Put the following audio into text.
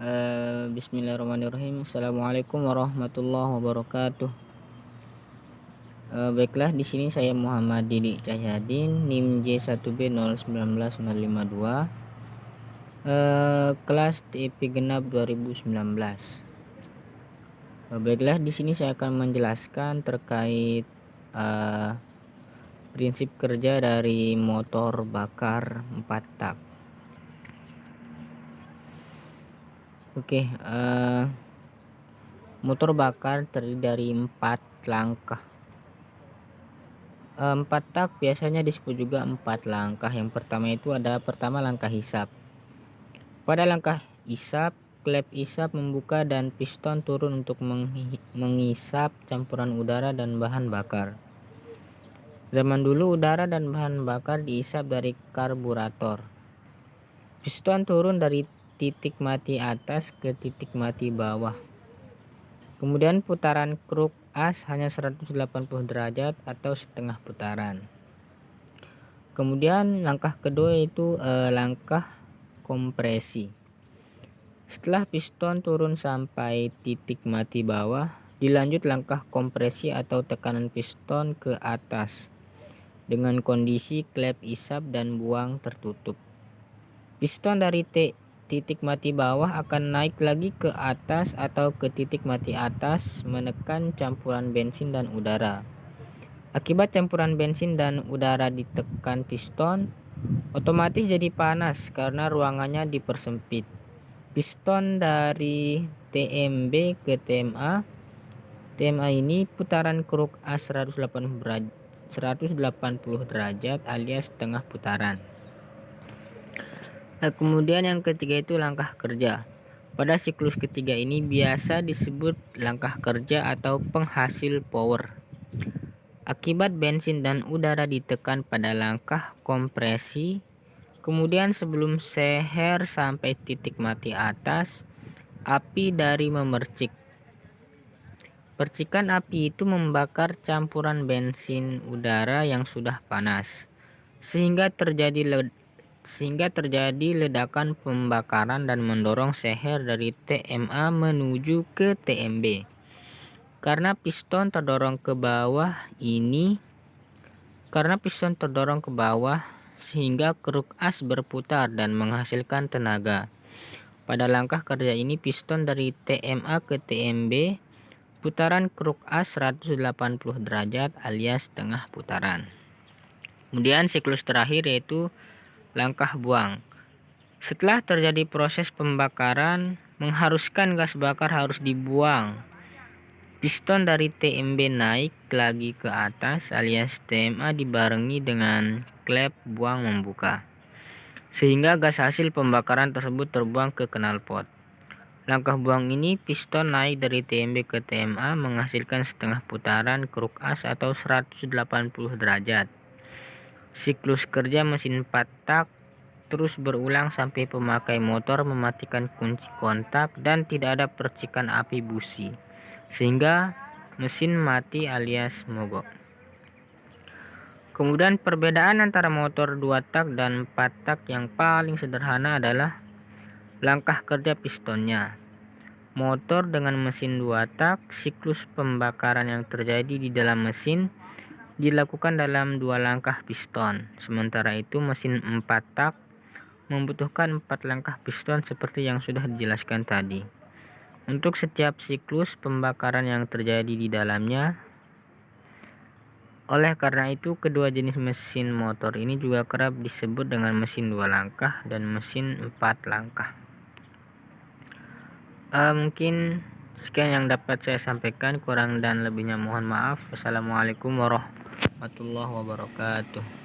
Bismillahirrahmanirrahim. Assalamualaikum warahmatullahi wabarakatuh. Baiklah, di sini saya Muhammad Didi Cahyadin, NIM J1B019052, kelas TIP genap 2019. Baiklah, di sini saya akan menjelaskan terkait prinsip kerja dari motor bakar 4 tak. Oke, motor bakar terdiri dari 4 langkah. 4 tak biasanya disebut juga 4 langkah. Yang pertama itu ada langkah hisap. Pada langkah hisap, klep hisap membuka dan piston turun untuk menghisap campuran udara dan bahan bakar. Zaman dulu udara dan bahan bakar dihisap dari karburator. Piston turun dari titik mati atas ke titik mati bawah. Kemudian putaran kruk as hanya 180 derajat atau setengah putaran. Kemudian langkah kedua itu langkah kompresi. Setelah piston turun sampai titik mati bawah, dilanjut langkah kompresi atau tekanan piston ke atas dengan kondisi klep isap dan buang tertutup. Piston dari titik mati bawah akan naik lagi ke atas atau ke titik mati atas menekan campuran bensin dan udara. Akibat campuran bensin dan udara ditekan piston, otomatis jadi panas karena ruangannya dipersempit. Piston dari TMB ke TMA. TMA ini putaran kruk as 180 derajat alias setengah putaran. Kemudian yang ketiga itu langkah kerja. Pada siklus ketiga ini biasa disebut langkah kerja atau penghasil power. Akibat bensin dan udara ditekan pada langkah kompresi, kemudian sebelum seher sampai titik mati atas, api dari memercik. Percikan api itu membakar campuran bensin udara yang sudah panas, sehingga terjadi ledakan pembakaran dan mendorong seher dari TMA menuju ke TMB. Karena piston terdorong ke bawah sehingga kruk as berputar dan menghasilkan tenaga. Pada langkah kerja ini piston dari TMA ke TMB, putaran kruk as 180 derajat alias setengah putaran. Kemudian siklus terakhir yaitu langkah buang. Setelah terjadi proses pembakaran, mengharuskan gas bakar harus dibuang. Piston dari TMB naik lagi ke atas alias TMA dibarengi dengan klep buang membuka, sehingga gas hasil pembakaran tersebut terbuang ke knalpot. Langkah buang ini piston naik dari TMB ke TMA menghasilkan setengah putaran kruk as atau 180 derajat. Siklus kerja mesin 4 tak terus berulang sampai pemakai motor mematikan kunci kontak dan tidak ada percikan api busi, sehingga mesin mati alias mogok. Kemudian perbedaan antara motor 2 tak dan 4 tak yang paling sederhana adalah langkah kerja pistonnya. Motor dengan mesin 2 tak, siklus pembakaran yang terjadi di dalam mesin dilakukan dalam 2 langkah piston. Sementara itu mesin 4 tak membutuhkan 4 langkah piston seperti yang sudah dijelaskan tadi. Untuk setiap siklus pembakaran yang terjadi di dalamnya. Oleh karena itu, kedua jenis mesin motor ini juga kerap disebut dengan mesin 2 langkah dan mesin 4 langkah. Mungkin sekian yang dapat saya sampaikan, kurang dan lebihnya mohon maaf. Wassalamualaikum warahmatullahi wabarakatuh.